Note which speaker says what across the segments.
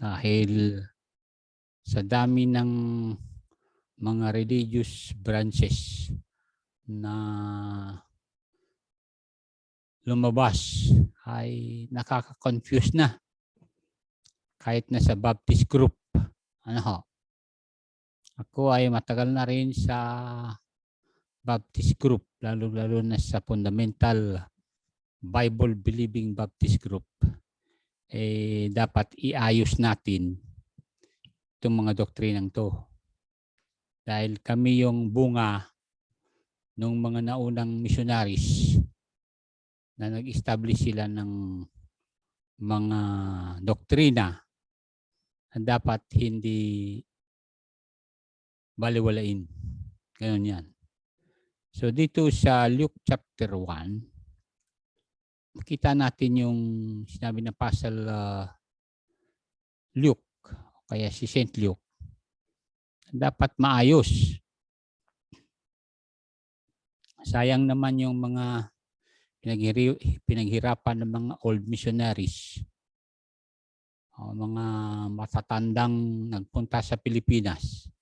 Speaker 1: dahil sa dami ng mga religious branches na lumabas ay nakaka-confuse na kahit na sa Baptist group. Ano ho? Ako ay matagal na rin sa Baptist group, lalo na sa fundamental Bible believing Baptist group. Dapat iayos natin itong mga doktrinang to. Dahil kami yung bunga ng mga naunang missionaries na nag-establish sila ng mga doktrina na dapat hindi baliwalain. Ganun yan. So dito sa Luke chapter 1, makita natin yung sinabi ng Apostle Luke, kaya si Saint Luke, dapat maayos. Sayang naman yung mga pinaghirapan ng mga old missionaries, mga matatandang nagpunta sa Pilipinas.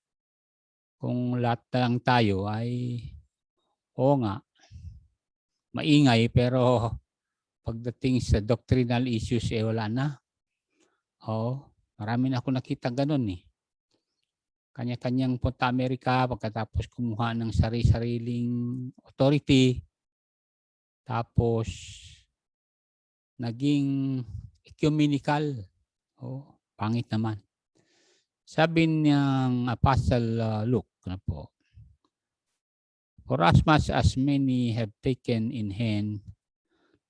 Speaker 1: Kung lahat lang tayo ay, oo nga, maingay, pero pagdating sa doctrinal issues, wala na. Marami na ako nakita ganun eh. Kanya-kanyang punta Amerika, pagkatapos kumuha ng sari-sariling authority, tapos naging ecumenical. Pangit naman. Sabi niyang Apostle Luke na po, for as much as many have taken in hand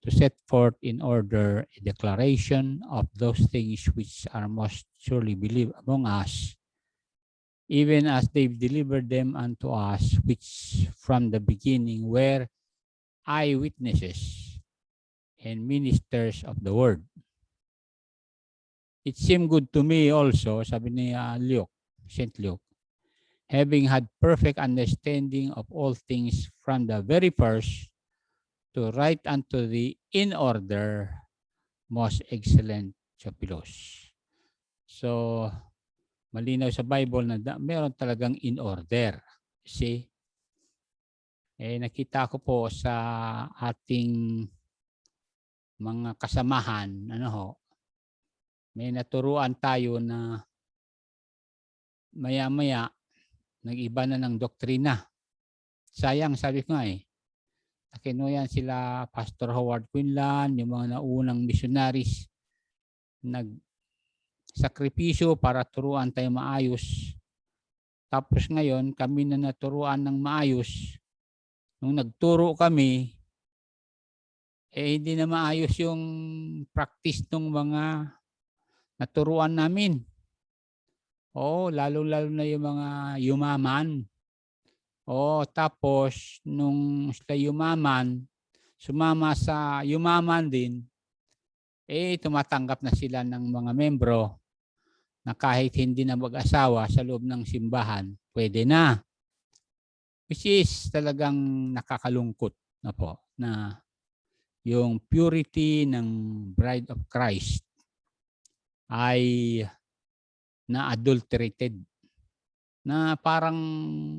Speaker 1: to set forth in order a declaration of those things which are most surely believed among us, even as they've delivered them unto us, which from the beginning were eyewitnesses and ministers of the word. It seemed good to me also, sabi ni Luke, Saint Luke, having had perfect understanding of all things from the very first, to write unto thee in order, most excellent Theophilus. So, malinaw sa Bible na meron talagang in order. See? Nakita ko po sa ating mga kasamahan, may naturuan tayo na maya-maya nag-iba na ng doktrina. Sayang, sabi ko nga nakinuyan sila Pastor Howard Quinlan, yung mga naunang missionaries, nagsakripisyo para turuan tayo maayos. Tapos ngayon, kami na naturuan ng maayos. Nung nagturo kami, hindi na maayos yung practice ng mga naturuan namin. Lalo-lalo na yung mga yumaman. Tapos nung sila yumaman, sumama sa yumaman din, tumatanggap na sila ng mga membro na kahit hindi na mag-asawa sa loob ng simbahan, pwede na. Which is talagang nakakalungkot na po, na yung purity ng Bride of Christ ay na-adulterated, na parang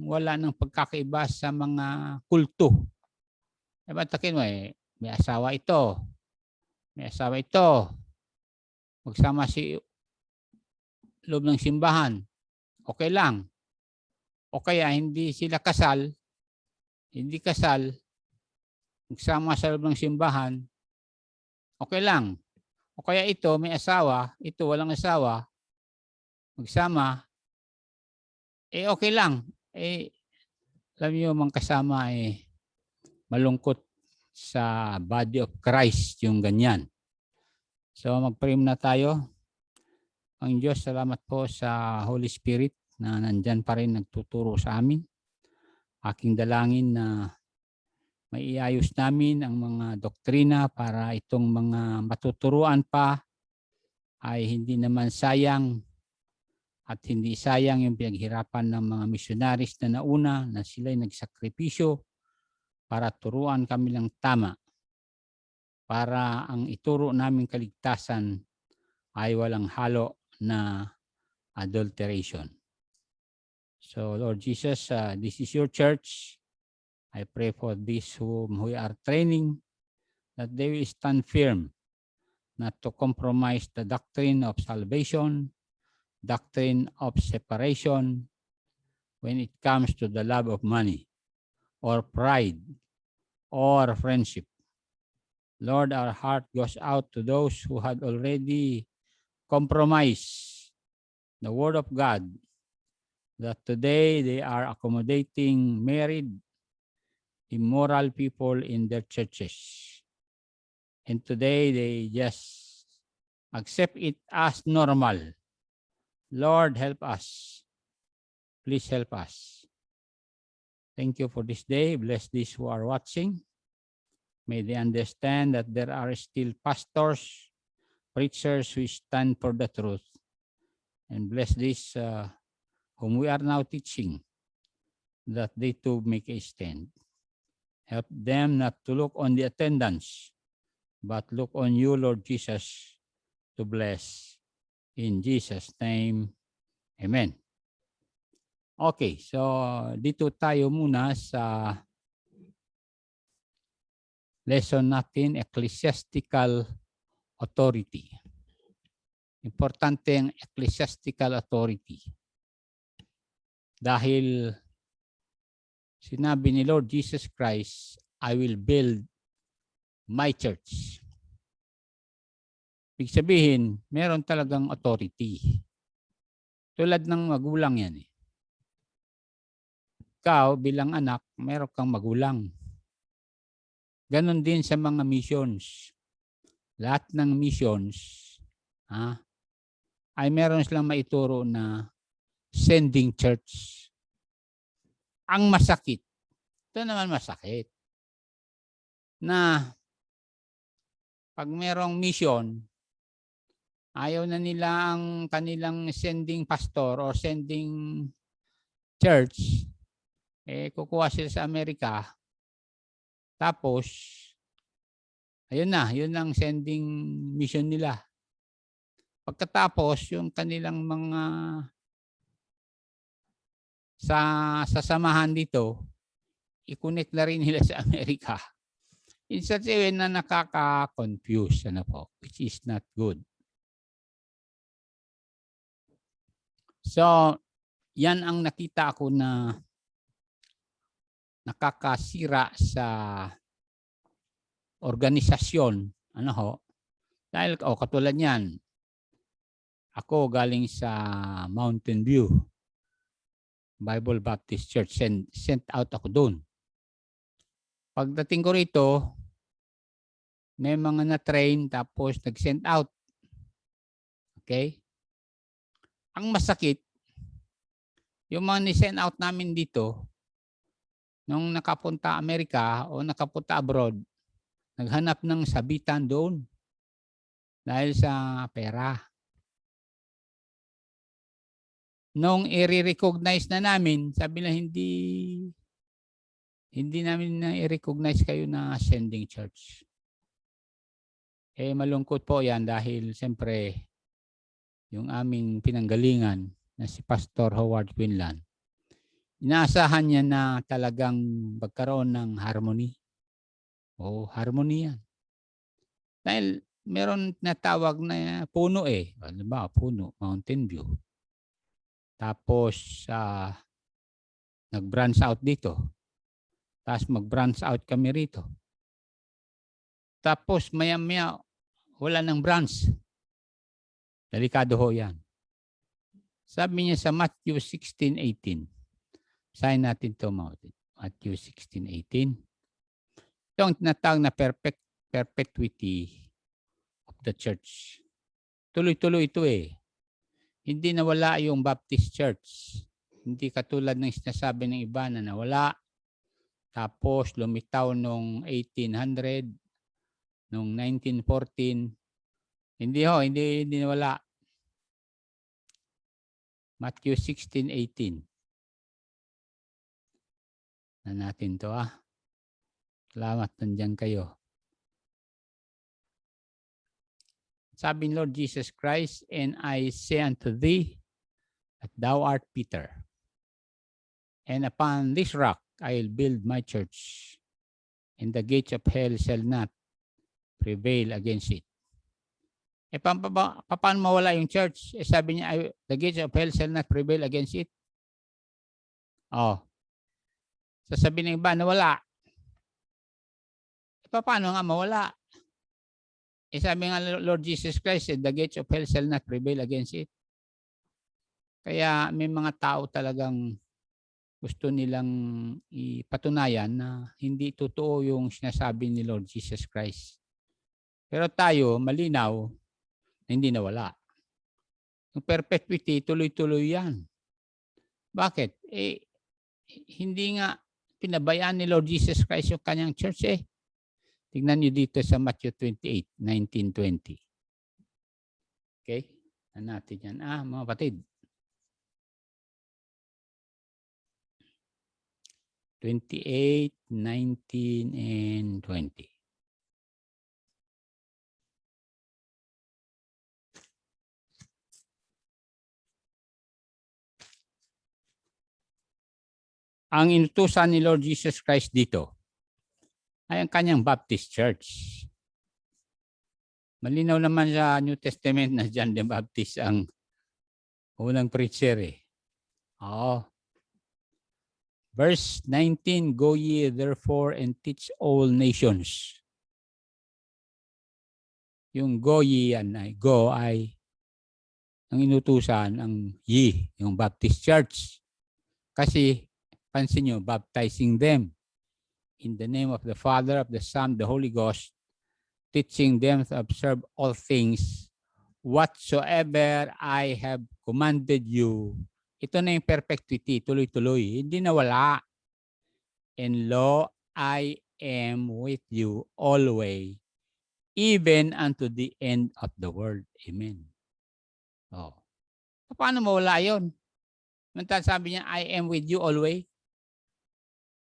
Speaker 1: wala nang pagkakaiba sa mga kulto. Takin mo may asawa ito, magsama si loob ng simbahan, okay lang. O kaya hindi sila hindi kasal, magsama sa loob ng simbahan, okay lang. O kaya ito may asawa, ito walang asawa, magsama, okay lang. Alam niyo, mga kasama malungkot sa body of Christ yung ganyan. So mag-pray na tayo. Ang Diyos, salamat po sa Holy Spirit na nandyan pa rin nagtuturo sa amin. Aking dalangin na maiayos namin ang mga doktrina para itong mga matuturuan pa ay hindi naman sayang, at hindi sayang yung pinaghirapan ng mga missionaries na nauna, na sila'y nagsakripisyo para turuan kami ng tama, para ang ituro naming kaligtasan ay walang halo na adulteration. So Lord Jesus, this is your church. I pray for these whom we are training, that they will stand firm, not to compromise the doctrine of salvation, doctrine of separation, when it comes to the love of money or pride or friendship. Lord, our heart goes out to those who had already compromised the word of God, that today they are accommodating married, immoral people in their churches. And today they just accept it as normal. Lord, help us. Please help us. Thank you for this day. Bless these who are watching. May they understand that there are still pastors, preachers who stand for the truth. And bless these whom we are now teaching, that they too make a stand. Help them not to look on the attendance, but look on you, Lord Jesus, to bless. In Jesus' name, amen. Okay, so dito tayo muna sa lesson natin, ecclesiastical authority. Importante ang ecclesiastical authority. Dahil sinabi ni Lord Jesus Christ, I will build my church. Ibig sabihin, meron talagang authority. Tulad ng magulang yan. Ikaw bilang anak, meron kang magulang. Ganon din sa mga missions. Lahat ng missions ay meron silang maituro na sending church. Ang masakit, ito naman masakit, na pag merong mission, ayaw na nila ang kanilang sending pastor o sending church, kukuha sila sa Amerika, tapos, ayun na, yun ang sending mission nila. Pagkatapos, yung kanilang mga sasamahan dito, i-connect na rin nila sa Amerika. In such a way na nakaka-confuse, which is not good. So, yan ang nakita ko na nakakasira sa organisasyon. Dahil katulad yan, ako galing sa Mountain View Bible Baptist Church, sent out ako doon. Pagdating ko rito, may mga na-train tapos nag-send out. Okay? Ang masakit, yung mga ni-send out namin dito, nung nakapunta Amerika o nakapunta abroad, naghanap ng sabitan doon dahil sa pera. Nung i-recognize na namin, sabi na hindi namin na i-recognize kayo na sending church. Malungkot po yan dahil siyempre yung aming pinanggalingan na si Pastor Howard Quinlan, inaasahan niya na talagang magkaroon ng harmony. Harmony yan. Dahil meron na tawag na puno Ano ba? Puno, Mountain View. Tapos nag-branch out dito. Tapos mag-branch out kami rito. Tapos maya-maya wala ng branch. Delikado ho yan. Sabi niya sa Matthew 16:18. Sign natin ito, Matthew 16:18. Ito ang tinatawag na perpetuity of the church. Tuloy-tuloy ito Hindi nawala yung Baptist Church. Hindi katulad ng sinasabi ng iba na nawala. Tapos lumitaw nung 1800, nung 1914. Hindi nawala. Matthew 16:18. Na natin to Salamat, nandiyan kayo. Sabi ni Lord Jesus Christ, and I say unto thee that thou art Peter, and upon this rock I will build my church, and the gates of hell shall not prevail against it. Paano mawala yung church? Sabi niya, the gates of hell shall not prevail against it. Sasabihin ng iba, nawala. Paano nga mawala? Sabi nga Lord Jesus Christ, the gates of hell shall not prevail against it. Kaya may mga tao talagang gusto nilang ipatunayan na hindi totoo yung sinasabi ni Lord Jesus Christ. Pero tayo, malinaw, na hindi nawala. Yung perpetuity, tuloy-tuloy yan. Bakit? Hindi nga pinabayaan ni Lord Jesus Christ yung kanyang church Tingnan niyo dito sa Matthew 28, 19-20. Okay? Natin yan. Mga kapatid. 28, 19, and 20. Ang inutusan ni Lord Jesus Christ dito ay ang kanyang Baptist Church. Malinaw naman sa New Testament na John the Baptist ang unang preacher Verse 19, go ye therefore and teach all nations. Yung go ye yan ay ang inutusan ang ye, yung Baptist Church. Kasi pansin nyo, baptizing them in the name of the Father, of the Son, the Holy Ghost, teaching them to observe all things whatsoever I have commanded you. Ito na yung perpetuity, tuloy-tuloy. Hindi nawala. And lo, I am with you always, even unto the end of the world. Amen. Paano mawala yun? Sabi niya, I am with you always.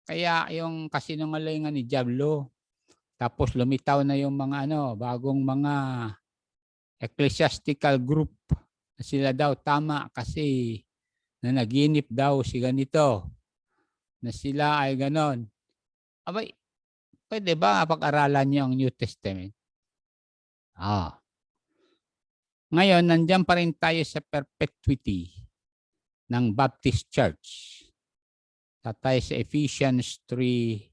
Speaker 1: Kaya yung kasinungalingan ni Diablo, tapos lumitaw na yung mga bagong mga ecclesiastical group na sila daw tama kasi na naginip daw si ganito, na sila ay ganon. Abay, pwede ba pag-aralan niyo ang New Testament? Ngayon, nandiyan pa rin tayo sa perpetuity ng Baptist Church. Tatay sa Ephesians 3:21.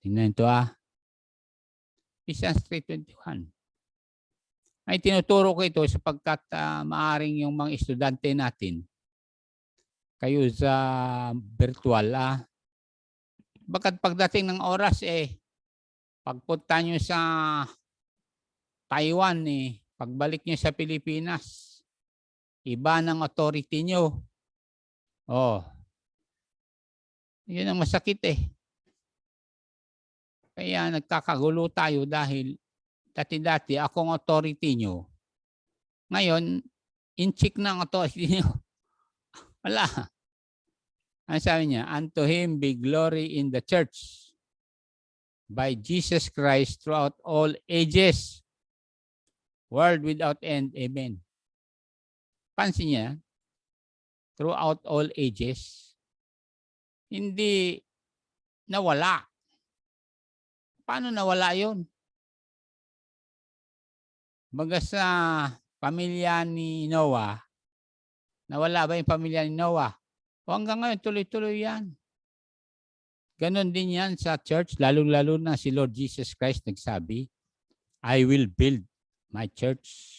Speaker 1: Tingnan ito Ephesians 3:21. Ay tinuturo ko ito sapagkat maaring yung mga estudyante natin kayo sa virtual Bakit pagdating ng oras pagpunta nyo sa Taiwan pagbalik nyo sa Pilipinas, iba ng authority nyo. Yun ang masakit Kaya nagkakagulo tayo dahil dati-dati akong authority nyo. Ngayon, in-check na ang authority nyo. Wala. Ano sabi niya? Unto him be glory in the church by Jesus Christ throughout all ages, world without end. Amen. Pansin niya, throughout all ages, hindi nawala. Paano nawala yun? Baga sa pamilya ni Noah, nawala ba yung pamilya ni Noah? Hanggang ngayon, tuloy-tuloy yan. Ganon din yan sa church, lalo-lalo na si Lord Jesus Christ nagsabi, I will build my church.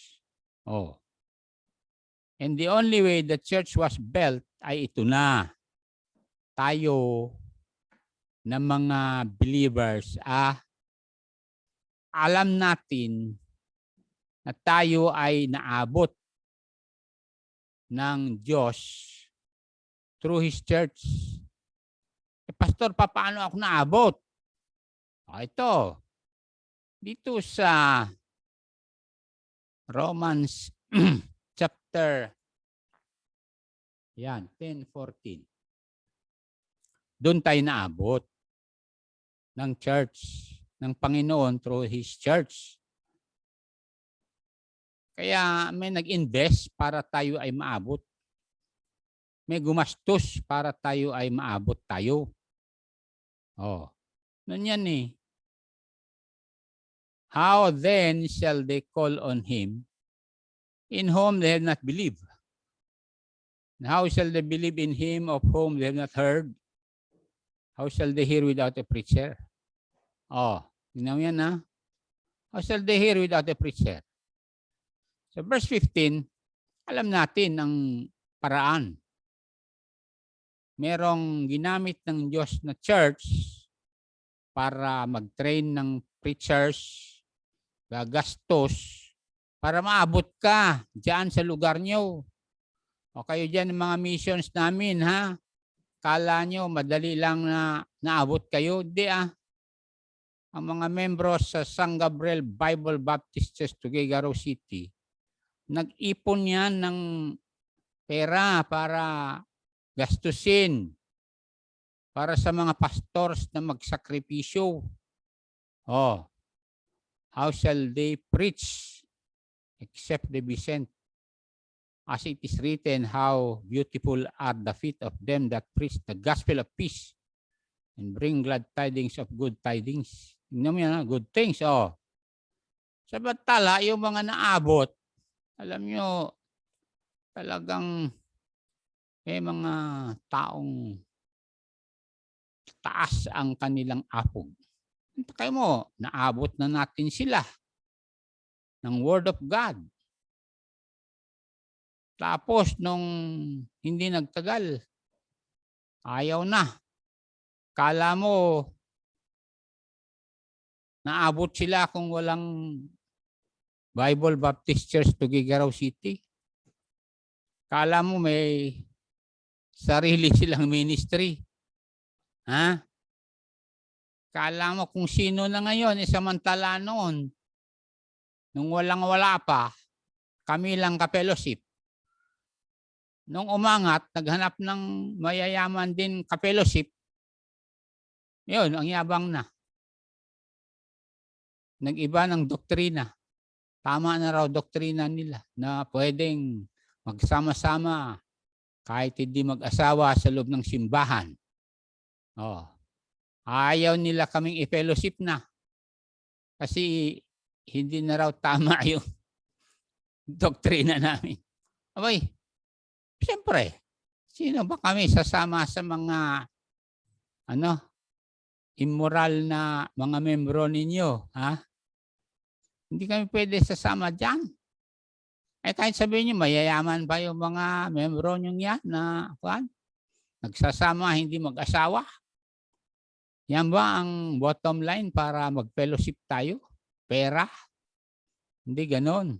Speaker 1: And the only way the church was built ay ito na. Tayo na mga believers, alam natin na tayo ay naabot ng Diyos through His church. Pastor, paano ako naabot? Ito. Dito sa Romans chapter 10:14. Doon tayo naabot ng church, ng Panginoon through His church. Kaya may nag-invest para tayo ay maabot. May gumastos para tayo ay maabot tayo. Oh, nanyan eh. How then shall they call on him in whom they have not believed? And how shall they believe in him of whom they have not heard? How shall they hear without a preacher? Oh, tingnan mo yan ha. How shall they hear without a preacher? So verse 15, alam natin ang paraan. Merong ginamit ng Diyos na church para mag-train ng preachers, gagastos, para maabot ka dyan sa lugar nyo. O kayo dyan ng mga missions namin ha. Kala nyo madali lang na naabot kayo. Hindi ah. Ang mga membro sa San Gabriel Bible Baptist Church Tuguegarao City, nag-ipon yan ng pera para gastusin para sa mga pastors na magsakripisyo. Oh, how shall they preach except they be sent? As it is written, how beautiful are the feet of them that preach the gospel of peace and bring glad tidings of good tidings. Tingnan mo yan, good things. Oh. Samantala, yung mga naabot, alam nyo, talagang may mga taong taas ang kanilang apog. Kaya mo, naabot na natin sila ng Word of God. Tapos, nung hindi nagtagal, ayaw na. Kala mo, naabot sila kung walang Bible Baptist Church Tuguegarao City. Kala mo may sarili silang ministry. Ha? Kala mo kung sino na ngayon, samantala noon, nung walang-wala pa, kami lang ka-fellowship. Nung umangat, naghanap ng mayayaman din ka-fellowship, yun, ang yabang na. Nag-iba ng doktrina. Tama na raw doktrina nila na pwedeng magsama-sama kahit hindi mag-asawa sa loob ng simbahan. Oh. Ayaw nila kaming i-fellowship na. Kasi hindi na raw tama yung doktrina namin. Abay, siyempre, sino ba kami sasama sa mga immoral na mga membro ninyo? Ha? Hindi kami pwede sasama dyan. Eh kahit sabihin nyo, mayayaman ba yung mga membro nyo yan na nagsasama, hindi mag-asawa? Yan ba ang bottom line para mag-fellowship tayo? Pera? Hindi ganon.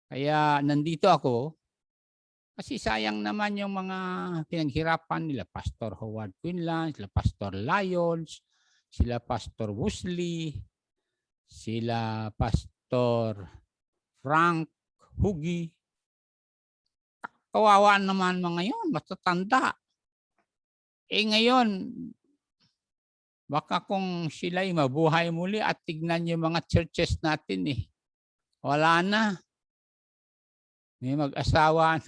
Speaker 1: Kaya nandito ako kasi sayang naman yung mga pinaghirapan nila. Pastor Howard Quinlan, sila Pastor Lyons, sila Pastor Wosley, sila Pastor Frank Hugi. Kawawaan naman mga yun, matatanda. Eh ngayon, baka kung sila'y mabuhay muli at tignan yung mga churches natin eh. Wala na. May mag-asawa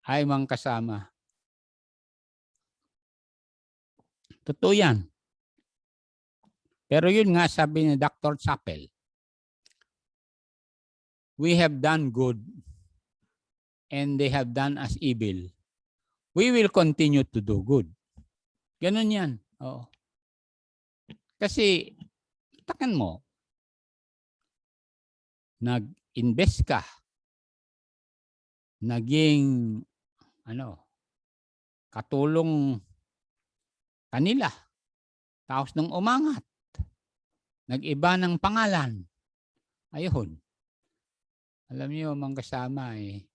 Speaker 1: ay mga kasama. Totoo yan. Pero yun nga sabi ni Dr. Chappell, we have done good and they have done us evil. We will continue to do good. Ganun yan. Oo. Kasi, takan mo, nag-invest ka, naging katulong kanila. Tapos nung umangat, nag-iba ng pangalan. Ayun. Alam niyo, mga kasama eh.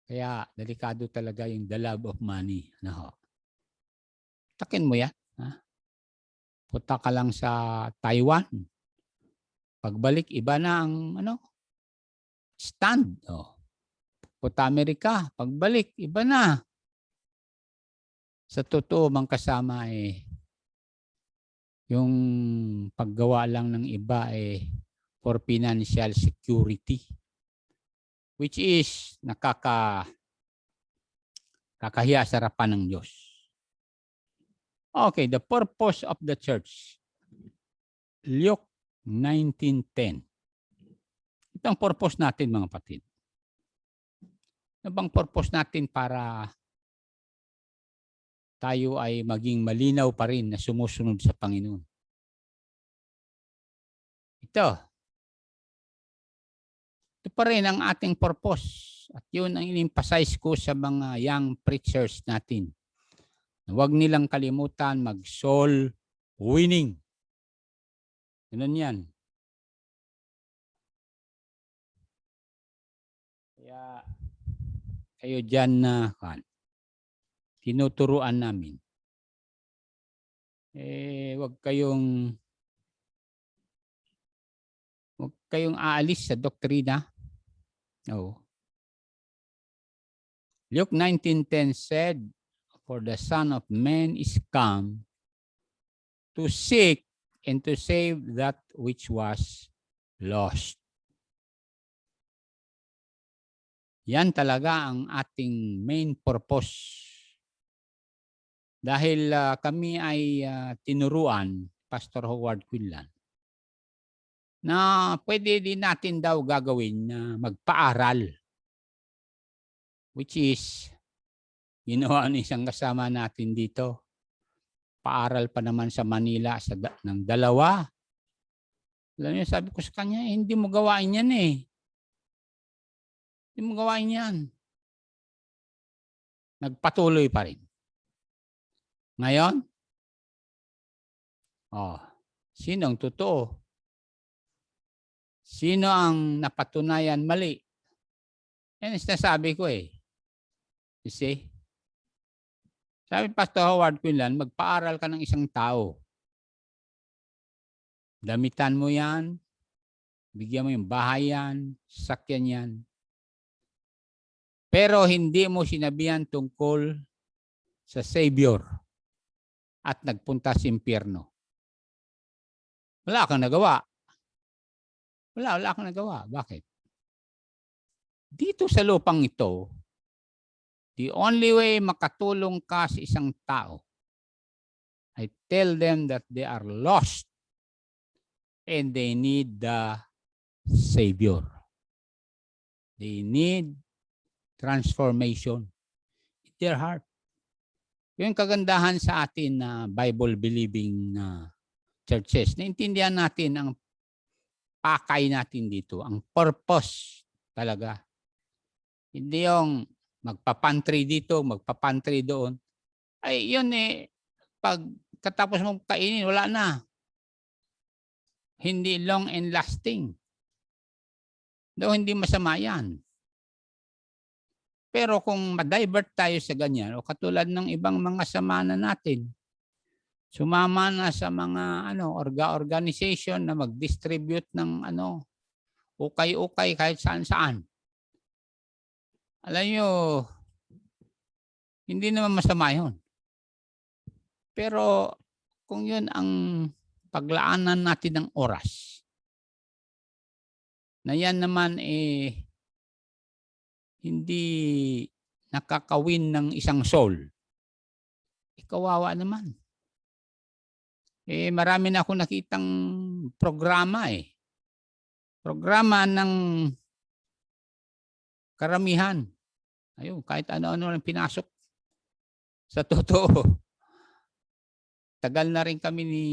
Speaker 1: Kaya delikado talaga yung the love of money. Takin mo yan. Ha? Punta ka lang sa Taiwan. Pagbalik, iba na ang stand. Punta Amerika, pagbalik, iba na. Sa totoo, mga kasama eh, Yung paggawa lang ng iba for financial security, which is kakahiya sa harapan ng Diyos. Okay, the purpose of the church. Luke 19:10. Ito ang purpose natin, mga kapatid. Ano bang purpose natin para tayo ay maging malinaw pa rin na sumusunod sa Panginoon? Ito pa rin ang ating purpose. At yun ang in-emphasize ko sa mga young preachers natin. Huwag nilang kalimutan mag-soul winning. Ganun yan. Kaya kayo dyan na tinuturuan namin. Huwag kayong aalis sa doktrina. No. Luke 19:10 said, "For the Son of Man is come to seek and to save that which was lost." Yan talaga ang ating main purpose. Dahil kami ay tinuruan, Pastor Howard Quinlan, na pwede din natin daw gagawin na magpaaral. Which is, ginawa ng isang kasama natin dito. Paaral pa naman sa Manila ng 2. Alam niyo, sabi ko sa kanya, hindi mo gawain yan eh. Hindi mo gawain yan. Nagpatuloy pa rin. Ngayon, sino ang totoo? Sino ang napatunayan mali? Yan ang sinasabi ko eh. You see? Sabi Pastor Howard Quinlan, magpaaral ka ng isang tao. Damitan mo yan, bigyan mo yung bahay yan, sakyan yan. Pero hindi mo sinabihan tungkol sa Savior at nagpunta sa impyerno. Wala kang nagawa. Wala kang nagawa. Bakit? Dito sa lupang ito, the only way makatulong ka sa isang tao, I tell them that they are lost and they need the Savior. They need transformation in their heart. Yung kagandahan sa atin na Bible-believing churches, naintindihan natin ang pakay natin dito, ang purpose talaga. Hindi yung magpapantry dito, magpapantry doon. Ay, yun pag katapos mong kainin, wala na. Hindi long and lasting. Doon hindi masama yan. Pero kung ma-divert tayo sa ganyan, o katulad ng ibang mga samahan natin, sumama na sa mga organization na mag-distribute ng ukay-ukay kahit saan-saan. Alam nyo, hindi naman masama yun. Pero kung yun ang paglaanan natin ng oras, na yan naman hindi nakakawin ng isang soul, kawawa naman. Marami na akong nakitang programa Programa ng karamihan. Ayun, kahit ano-ano lang pinasok. Sa totoo, tagal na rin kami ni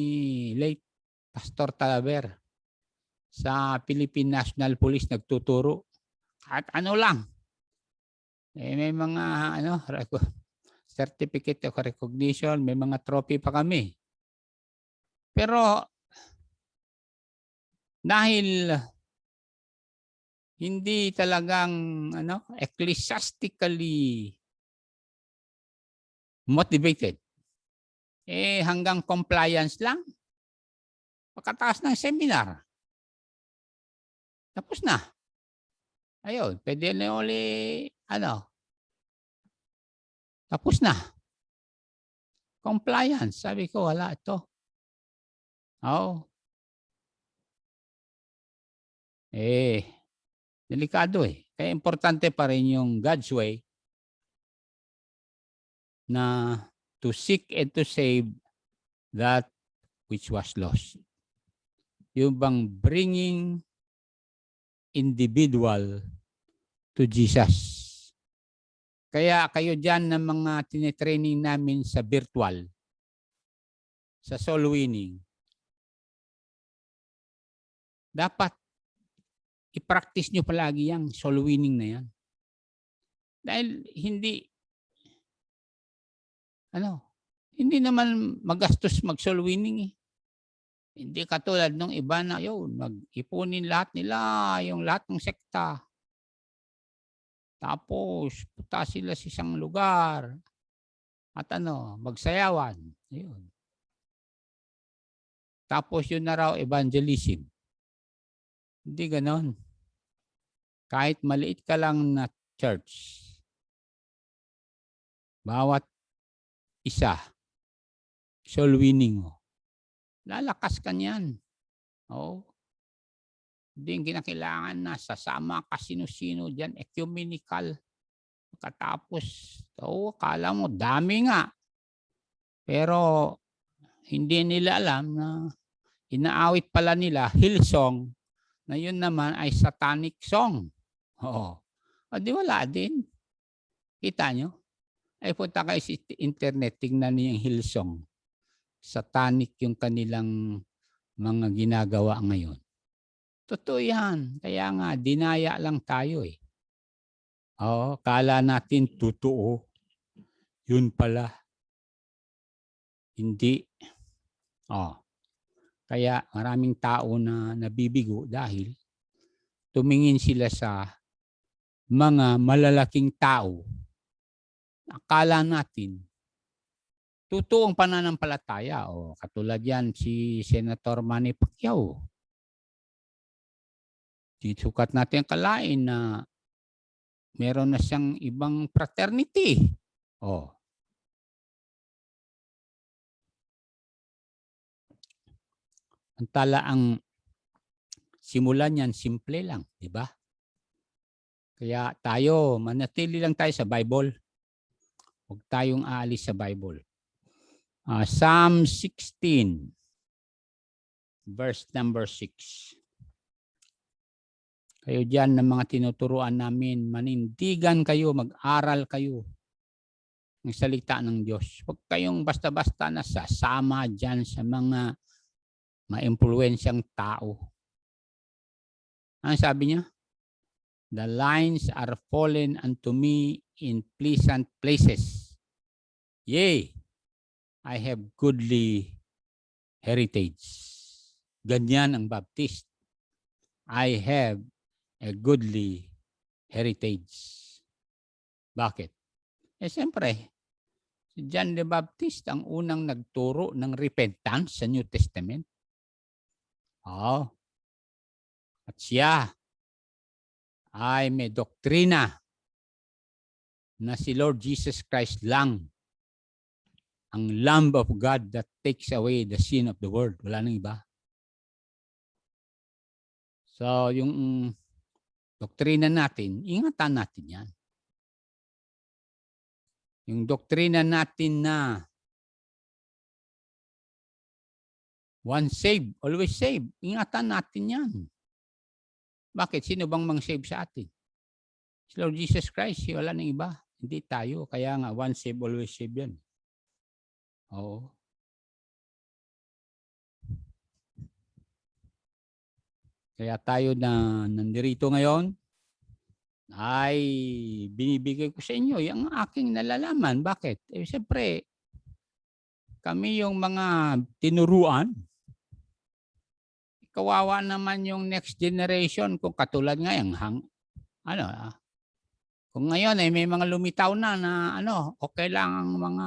Speaker 1: late Pastor Talaver sa Philippine National Police nagtuturo. Kahit ano lang. May mga certificate of recognition, may mga trophy pa kami. Pero dahil hindi talagang ecclesiastically motivated, hanggang compliance lang. Pagkatapos ng seminar, tapos na. Ayun, pwede na uli, tapos na. Compliance, sabi ko, wala ito. Oo. Delikado eh. Kaya importante pa rin yung God's way na to seek and to save that which was lost. Yung bang bringing individual to Jesus. Kaya kayo dyan ng mga tinitraining namin sa virtual, sa soul winning, dapat i-practice nyo palagi yung soul winning na yan. Dahil hindi naman magastos mag-soul winning eh. Hindi katulad nung iba na yun, mag-ipunin lahat nila, yung lahat ng sekta. Tapos, punta sila sa isang lugar at magsayawan. Ayun. Tapos yun na raw evangelism. Hindi ganon. Kahit maliit ka lang na church, bawat isa, soul winning mo. Lalakas ka niyan. Oo. Hindi kinakailangan na sasama ka sino-sino dyan, ecumenical. Katapos, akala mo, dami nga. Pero, hindi nila alam na inaawit pala nila Hillsong na yun naman ay satanic song. Oo. O di wala din. Kita nyo? Ay punta kayo sa internet, tingnan niyo yung Hillsong. Satanic yung kanilang mga ginagawa ngayon. Totoo yan. Kaya nga, dinaya lang tayo eh. Oo, kala natin totoo. Yun pala. Hindi. Kaya maraming tao na nabibigo dahil tumingin sila sa mga malalaking tao. Akala natin totoong pananampalataya. Katulad yan si Senator Manny Pacquiao. Sukat natin kalain na meron na siyang ibang fraternity. Antala ang simulan niyan, simple lang, di ba? Kaya tayo, manatili lang tayo sa Bible. Huwag tayong aalis sa Bible. Psalm 16, verse number 6. Kayo dyan ng mga tinuturuan namin, manindigan kayo, mag-aral kayo ng salita ng Diyos. Huwag kayong basta-basta nasasama dyan sa mga ma-impluensyang tao. Ano sabi niya? The lines are fallen unto me in pleasant places. Yea, I have goodly heritage. Ganyan ang Baptist. I have a goodly heritage. Bakit? Siyempre, si John the Baptist ang unang nagturo ng repentance sa New Testament. At siya ay may doktrina na si Lord Jesus Christ lang ang Lamb of God that takes away the sin of the world. Wala nang iba. So, yung doktrina natin, ingatan natin yan. Yung doktrina natin na once saved, always saved, ingatan natin yan. Bakit? Sino bang mang-save sa atin? Si Lord Jesus Christ, wala nang iba. Hindi tayo. Kaya nga, once saved, always saved yan. Oo. Kaya tayo na nandirito ngayon, ay binibigay ko sa inyo yung aking nalalaman. Bakit? Siyempre, kami yung mga tinuruan. Kawawa naman yung next generation kung katulad ngayon. Kung ngayon ay may mga lumitaw na okay lang ang mga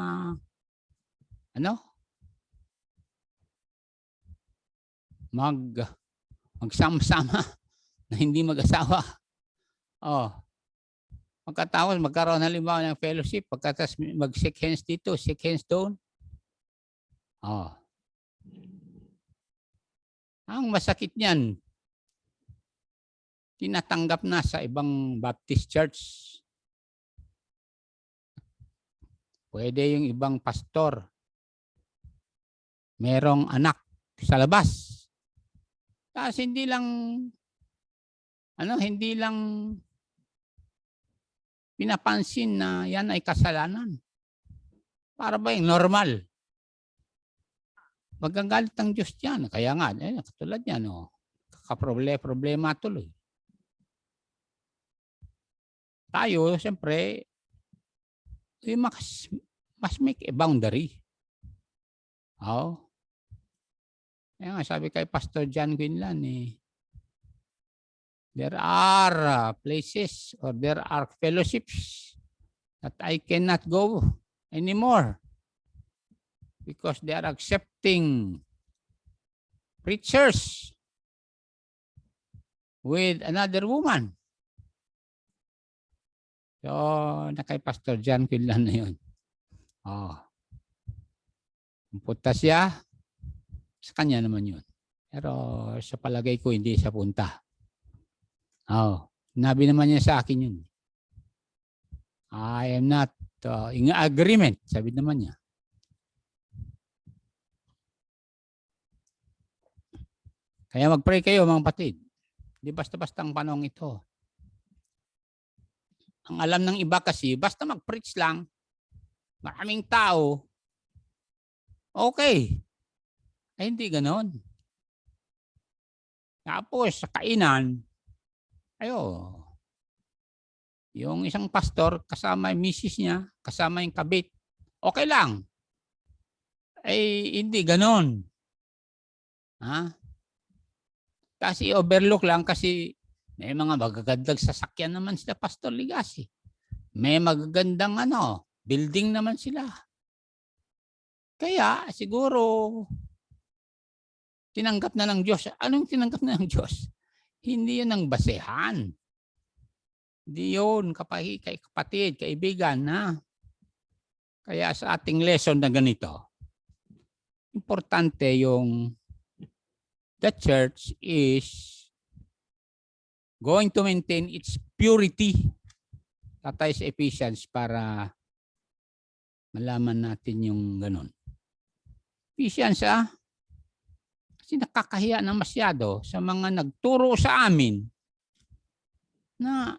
Speaker 1: magsama-sama na hindi mag-asawa. Pagkatapos magkaroon halimbawa ng fellowship, pagkatapos mag-shake hands dito, shake hands doon. Ang masakit niyan, tinatanggap na sa ibang Baptist church. Pwede yung ibang pastor, merong anak sa labas. Tapos hindi lang pinapansin na yan ay kasalanan. Para ba yung normal? Magagalit ang Diyos diyan. Kaya nga, katulad yan, kakaproblema tuloy. Tayo, siyempre, we must make a boundary. Kaya nga, sabi kay Pastor John Quinlan, there are places or there are fellowships that I cannot go anymore because they are accepting preachers with another woman. So, na kay Pastor John Quinlan na yun. Punta siya, sa kanya naman yun. Pero sa palagay ko, hindi siya punta. Nabi naman niya sa akin yun. I am not in agreement, sabi naman niya. Kaya mag-pray kayo mga kapatid. Hindi basta-basta ang panahon ito. Ang alam ng iba kasi, basta mag-preach lang, maraming tao, okay. Ay hindi ganon. Tapos sa kainan, yung isang pastor, kasama yung misis niya, kasama yung kabit, okay lang. Ay hindi ganon. Kasi overlook lang kasi may mga magagandang sasakyan naman sila, Pastor Ligasi. May magagandang building naman sila. Kaya siguro tinanggap na ng Diyos. Anong tinanggap na ng Diyos? Hindi yun ang basehan. Hindi yun, kapatid, kaibigan. Kaya sa ating lesson na ganito, importante yung the church is going to maintain its purity. Tatay sa Ephesians para malaman natin yung ganun. Ephesians, kasi nakakahiya na masyado sa mga nagturo sa amin na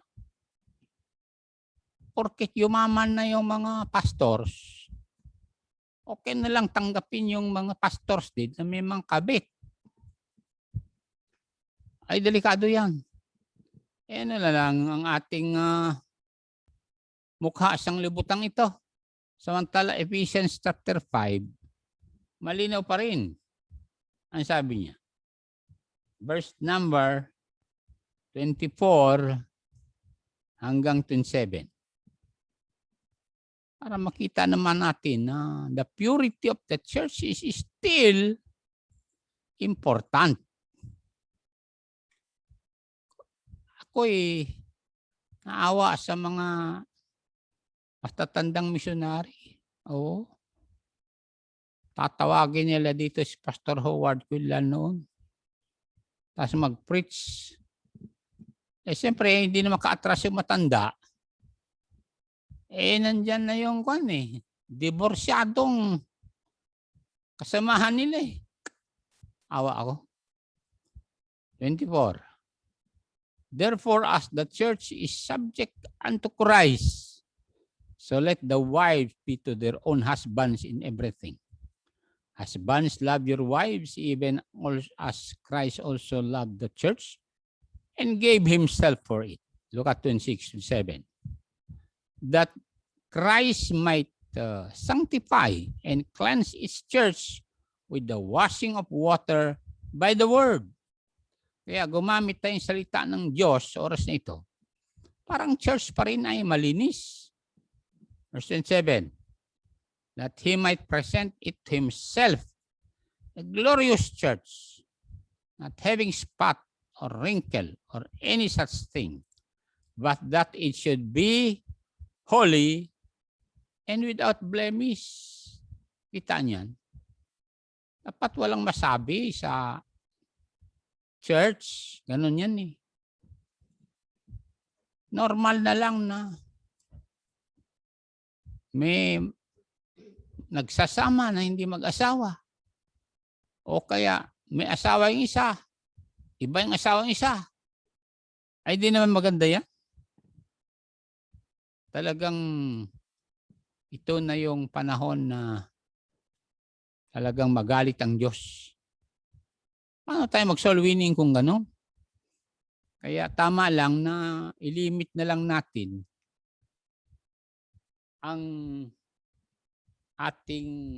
Speaker 1: porket yumaman na yung mga pastors, okay na lang tanggapin yung mga pastors din na may mga kabit. Ay, delikado yan. Na lang ang ating mukha sa libutang ito. Samantala, Ephesians chapter 5, malinaw pa rin. Ang sabi niya. Verse number 24 hanggang 27. Para makita naman natin na the purity of the church is still important. Ako'y naawa sa mga matatandang misyonary. Tatawagin nila dito si Pastor Howard Quinlan noon. Tapos mag-preach. Siyempre, hindi na maka-atras yung matanda. Nandyan na yung diborsyadong kasamahan nila . Awa ako. 24. Therefore, as the church is subject unto Christ, so let the wives be to their own husbands in everything. Husbands, love your wives, even as Christ also loved the church and gave himself for it. Look at 26-7. That Christ might sanctify and cleanse its church with the washing of water by the word. Kaya gumamit tayong salita ng Diyos sa oras na ito. Parang church pa rin ay malinis. Verse 7. That he might present it himself, a glorious church, not having spot or wrinkle or any such thing, but that it should be holy and without blemish. Kita niyan? Dapat walang masabi sa church, ganun yan eh. Normal na lang na may nagsasama na hindi mag-asawa. O kaya may asawa yung isa, iba yung asawa yung isa. Ay di naman maganda yan. Talagang ito na yung panahon na talagang magalit ang Diyos. Paano tayo mag-soul winning kung gano'n? Kaya tama lang na ilimit na lang natin ang ating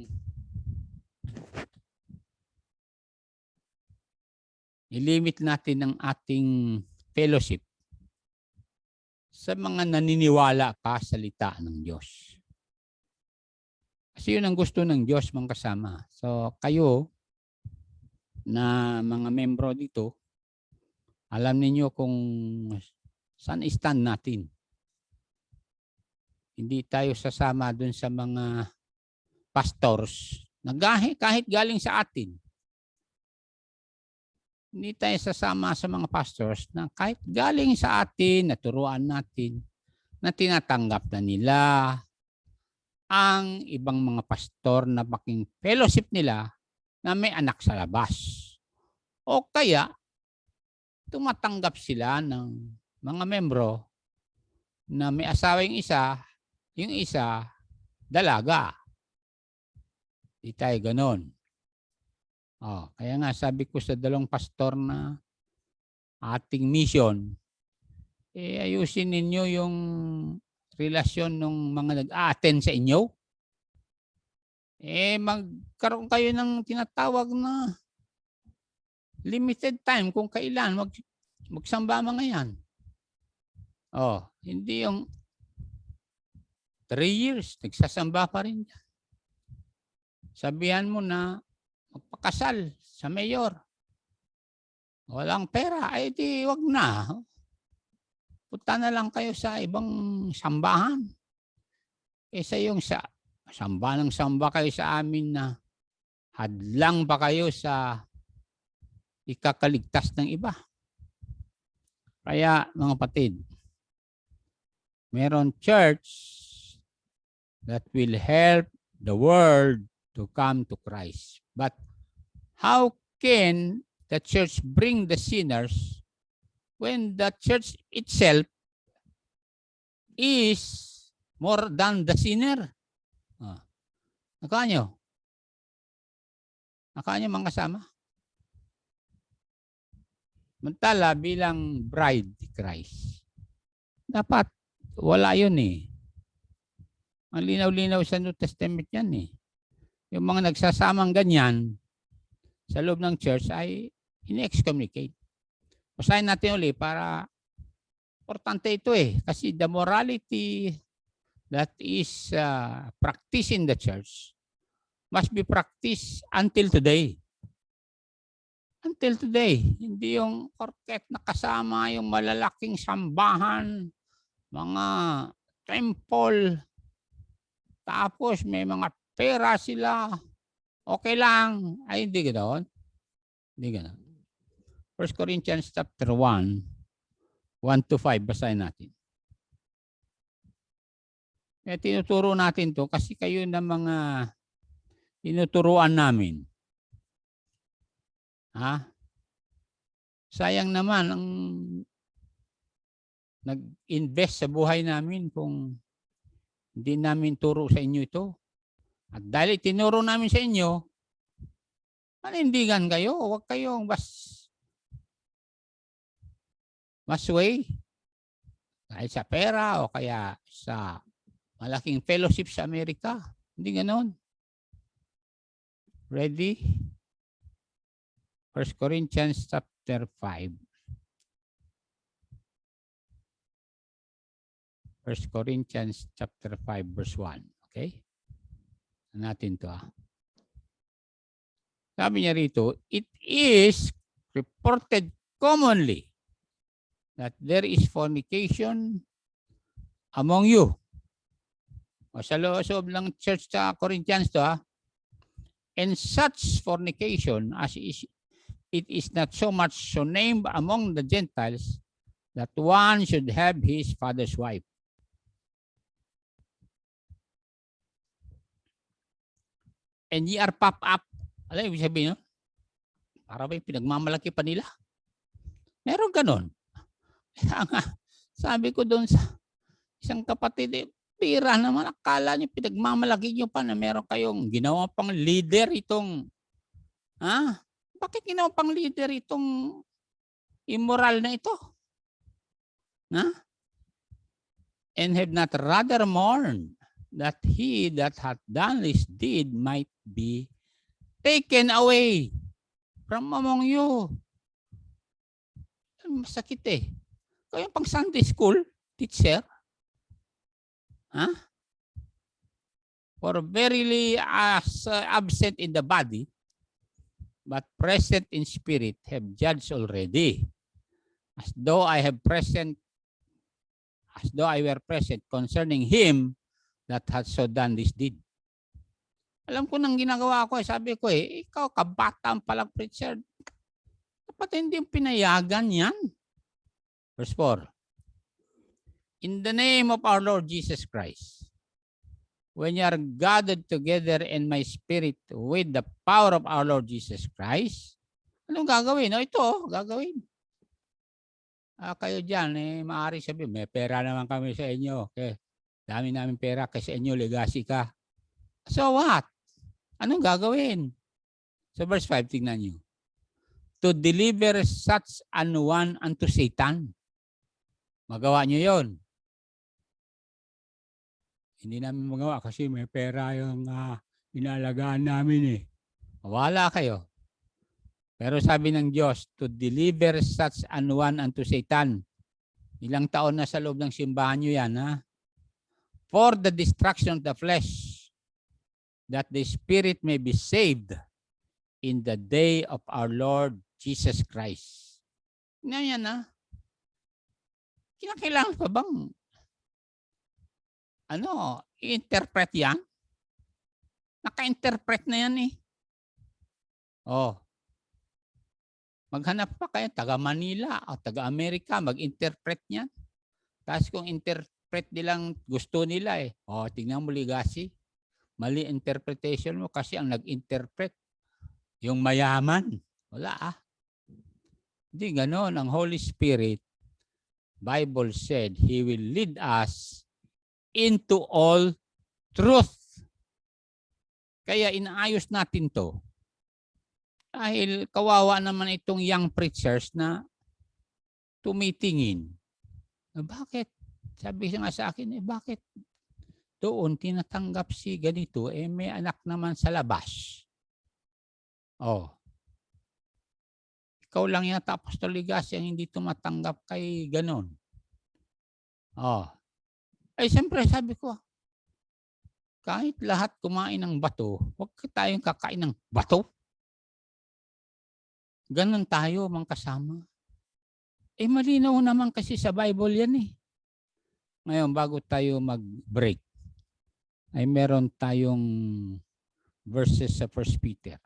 Speaker 1: fellowship sa mga naniniwala pa sa salita ng Diyos. Kasi yun ang gusto ng Diyos, mga kasama. So kayo na mga membro dito, alam ninyo kung saan stand natin. Hindi tayo sasama dun sa mga pastors na kahit galing sa atin. Hindi tayo sasama sa mga pastors na kahit galing sa atin, naturuan natin, na tinatanggap na nila ang ibang mga pastor na baking fellowship nila na may anak sa labas. O kaya, tumatanggap sila ng mga membro na may asawa yung isa, dalaga. Di tayo ganon. Kaya nga sabi ko sa dalawang pastor na ating mission, ayusin ninyo yung relasyon ng mga nag-a-attend sa inyo. Magkaroon kayo ng tinatawag na limited time kung kailan magsamba mga yan. Hindi yung 3 years, nagsasamba pa rin. Sabihan mo na magpakasal sa mayor. Walang pera, di wag na. Punta na lang kayo sa ibang sambahan. Kaysa yung samba kayo sa amin na hadlang pa kayo sa ikakaligtas ng iba. Kaya mga kapatid, meron church that will help the world to come to Christ. But how can the church bring the sinners when the church itself is more than the sinner? Nakanyo mga kasama? Mantala bilang bride ni Christ, dapat wala yun eh. Ang linaw-linaw sa New Testament yan eh. Yung mga nagsasamang ganyan sa loob ng church ay in-excommunicate. Basahin natin ulit para importante ito eh. Kasi the morality that is practiced in the church must be practiced until today. Until today. Hindi yung korket na kasama yung malalaking sambahan, mga temple, tapos may mga pera sila, okay lang. Ay, hindi ganoon. Hindi ganoon. 1 Corinthians chapter 1, 1-5, basahin natin. Tinuturo natin to kasi kayo na mga tinuturuan namin. Sayang naman ang nag-invest sa buhay namin kung hindi namin turo sa inyo ito. At dahil tinuro namin sa inyo, manindigan kayo. Huwag kayong masway. Kahit sa pera o kaya sa malaking fellowship sa Amerika. Hindi ganon. Ready? 1 Corinthians chapter 5. 1 Corinthians chapter 5 verse 1. Okay? Natin to. Sabi niya rito, it is reported commonly that there is fornication among you. O sa loob ng church sa Corinthians to, and such fornication as is it is not so much so named among the Gentiles that one should have his father's wife. And ye are puffed up. Ano ibig sabihin, no? Para ba yung pinagmamalaki pa nila? Meron ganon. Sabi ko doon sa isang kapatid, pira naman, akala niyo pinagmamalaki niyo pa na meron kayong ginawa pang leader itong, bakit ginawa pang leader itong immoral na ito? And have not rather mourned that he that hath done this deed might be taken away from among you. Masakit eh. Kaya pang Sunday school teacher, for verily as absent in the body, but present in spirit, have judged already, as though I were present concerning him that hath so done this deed. Alam ko nang ginagawa ko, sabi ko ikaw kabataan palang preacher, dapat hindi pinayagan yan. Verse 4. In the name of our Lord Jesus Christ, when you are gathered together in my spirit with the power of our Lord Jesus Christ, anong gagawin? Ito, gagawin. Kayo dyan, maaari sabihin, may pera naman kami sa inyo. Okay. Dami namin pera kasi sa inyo, legacy ka. So what? Anong gagawin? So verse 5, tingnan nyo. To deliver such an one unto Satan. Magawa nyo yon. Hindi namin magawa kasi may pera yung inalagaan namin eh. Wala kayo. Pero sabi ng Diyos, to deliver such an one unto Satan. Ilang taon na sa loob ng simbahan nyo yan, for the destruction of the flesh, that the spirit may be saved in the day of our Lord Jesus Christ. Ngayon kinakailangan pa bang i-interpret yan? Naka-interpret na yan eh. Maghanap pa kayo, taga Manila o taga Amerika, mag-interpret niyan. Tapos kung interpret nilang gusto nila tingnan mo legacy. Mali interpretation mo kasi ang nag-interpret yung mayaman. Wala Hindi ganon. Ang Holy Spirit, Bible said, He will lead us into all truth. Kaya inaayos natin to. Dahil kawawa naman itong young preachers na tumitingin. Bakit? Sabi nga sa akin, bakit doon tinatanggap si ganito, may anak naman sa labas. Ikaw lang yata, Pastor Ligassi, ang hindi tumatanggap kay ganon. Siyempre sabi ko, kahit lahat kumain ng bato, huwag tayong kakain ng bato. Ganon tayo, mga kasama. Malinaw naman kasi sa Bible yan eh. Ngayon, bago tayo mag-break, ay meron tayong verses sa 1 Peter,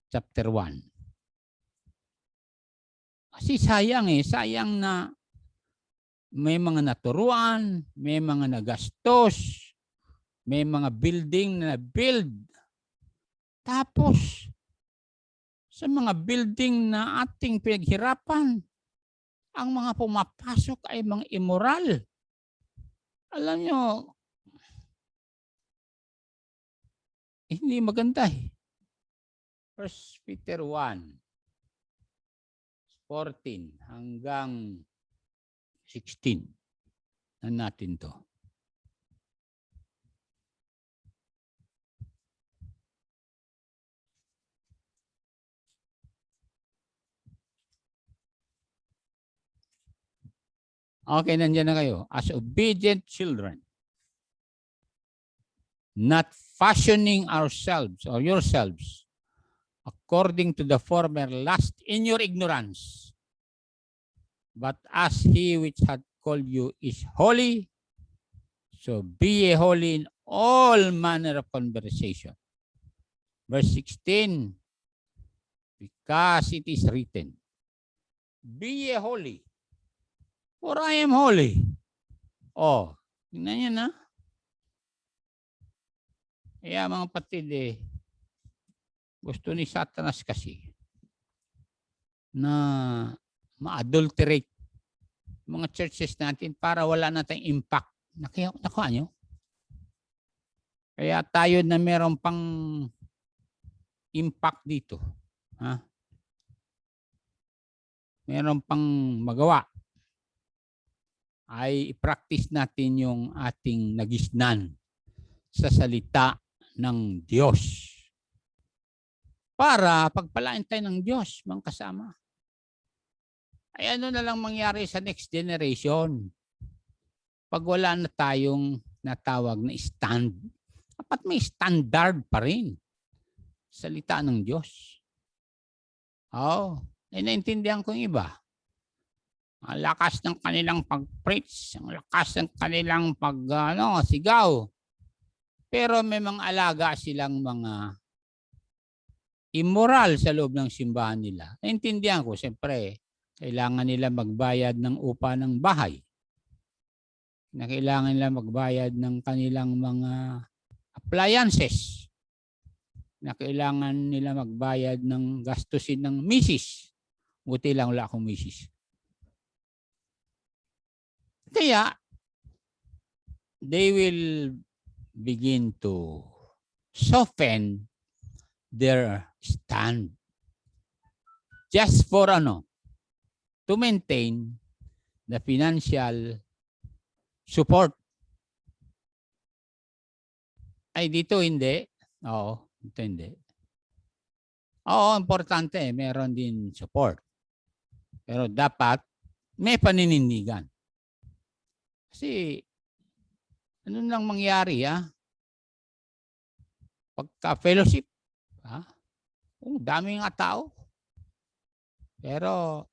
Speaker 1: chapter 1. Kasi sayang na may mga naturuan, may mga nagastos, may mga building na build. Tapos, sa mga building na ating pinaghirapan, ang mga pumapasok ay mga immoral. Alam nyo, hindi maganda eh. 1 Peter 1, 14 hanggang 16. Na natin to. Okay, nandiyan na kayo. As obedient children, not fashioning ourselves or yourselves according to the former lust in your ignorance, but as he which hath called you is holy, so be ye holy in all manner of conversation. Verse 16, Because it is written, be ye holy, for I am holy. Oh, tingnan niyo na. Kaya mga kapatid, gusto ni Satanas kasi na ma-adulterate mga churches natin para wala na tayong impact. Nakuha nyo? Kaya tayo na meron pang impact dito. Ha? Meron pang magawa. Ay i-practice natin yung ating nagisnan sa salita ng Diyos. Para pagpalain tayo ng Diyos, mga kasama. Ay ano na lang mangyari sa next generation pag wala na tayong natawag na stand. Dapat may standard pa rin. Salita ng Diyos. Naintindihan ko yung iba. Ang lakas ng kanilang pag-preach, ang lakas ng kanilang sigaw. Pero may mga alaga silang mga immoral sa loob ng simbahan nila. Naintindihan ko, siyempre, kailangan nila magbayad ng upa ng bahay. Kailangan nila magbayad ng kanilang mga appliances. Kailangan nila magbayad ng gastusin ng misis. Buti lang wala akong misis. Kaya, they will begin to soften their stand. Just for to maintain the financial support. Ay, dito hindi. Oo, dito hindi. Oo, importante. Meron din support. Pero dapat may paninindigan. Kasi, ano nang mangyari, pagka-fellowship, dami nga tao. Pero,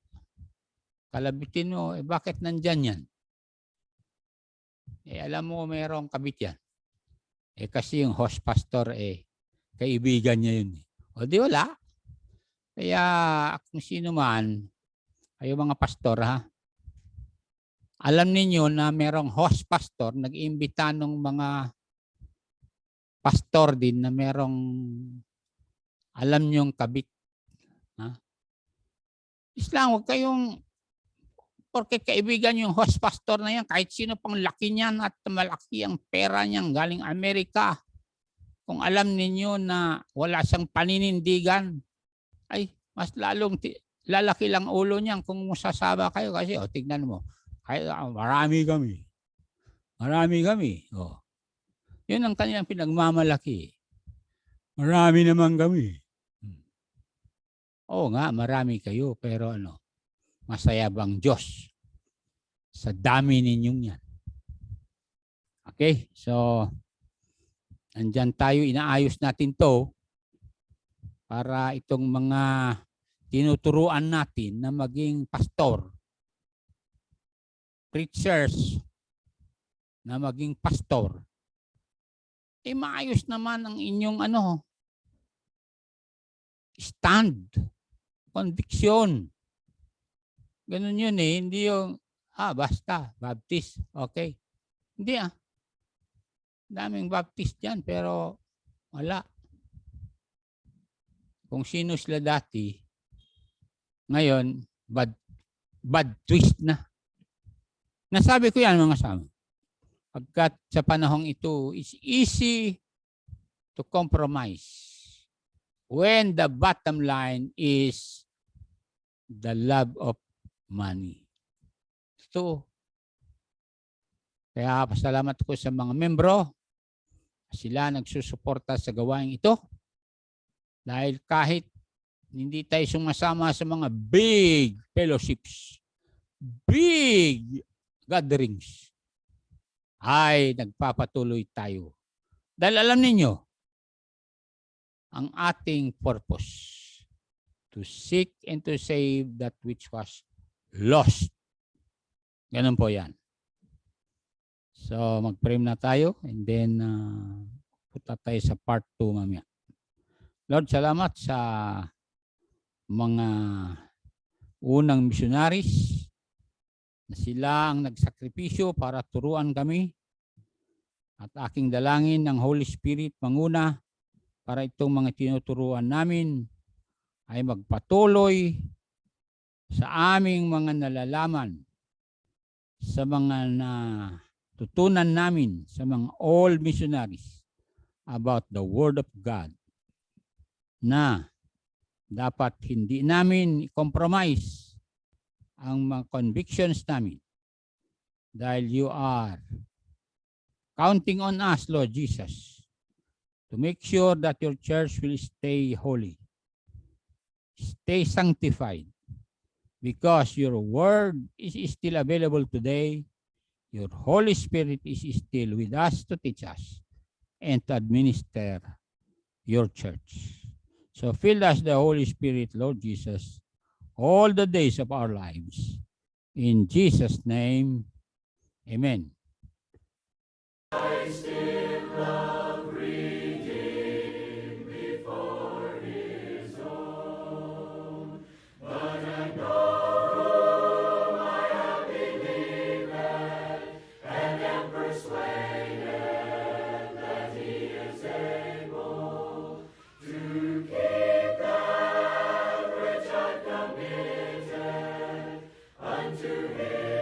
Speaker 1: kalabitin mo, bakit nandyan yan? Alam mo, mayroong kabit yan. Kasi yung host pastor, kaibigan niya yun. O di wala. Kaya, kung sino man, kayo mga pastor, alam ninyo na mayroong host pastor, nag-iimbita ng mga pastor din na mayroong alam nyong kabit. Islam, huwag kayong porque kaibigan yung host pastor na yan, kahit sino pang laki niyan at malaki ang pera niyan galing Amerika. Kung alam ninyo na wala siyang paninindigan, ay mas lalong lalaki lang ulo niyan kung masasama kayo. Kasi tignan mo, marami kami. Marami kami. Yun ang kanilang pinagmamalaki. Marami naman kami. Oo nga, marami kayo, pero masaya bang Diyos sa dami ninyong yan? Okay, so andyan tayo, inaayos natin to para itong mga tinuturuan natin na maging pastor, preachers na maging pastor, maayos naman ang inyong stand, conviction. Ganun yun hindi yung, basta, Baptist, okay. Hindi daming Baptist dyan, pero wala. Kung sino sila dati, ngayon, bad twist na. Nasabi ko yan mga sama. Pagkat sa panahong ito, it's easy to compromise when the bottom line is the love of money. Ito. Kaya pasalamat ko sa mga membro. Sila nagsusuporta sa gawain ito. Dahil kahit hindi tayo sumasama sa mga big fellowships, big gatherings, ay nagpapatuloy tayo. Dahil alam ninyo, ang ating purpose, to seek and to save that which was lost. Ganun po yan. So, mag-pray na tayo and then punta tayo sa part 2 mamaya. Lord, salamat sa mga unang missionaries na sila ang nagsakripisyo para turuan kami. At aking dalangin ng Holy Spirit manguna para itong mga tinuturuan namin ay magpatuloy sa aming mga nalalaman, sa mga natutunan namin sa mga old missionaries about the Word of God, na dapat hindi namin i-compromise ang mga convictions namin dahil you are counting on us, Lord Jesus, to make sure that your church will stay holy, stay sanctified, because your word is still available today. Your Holy Spirit is still with us to teach us and to administer your church. So fill us the Holy Spirit, Lord Jesus, all the days of our lives. In Jesus' name, amen. Christ in love redeemed before his own, but I know whom I have believed and am persuaded that he is able to keep that which I've committed unto him.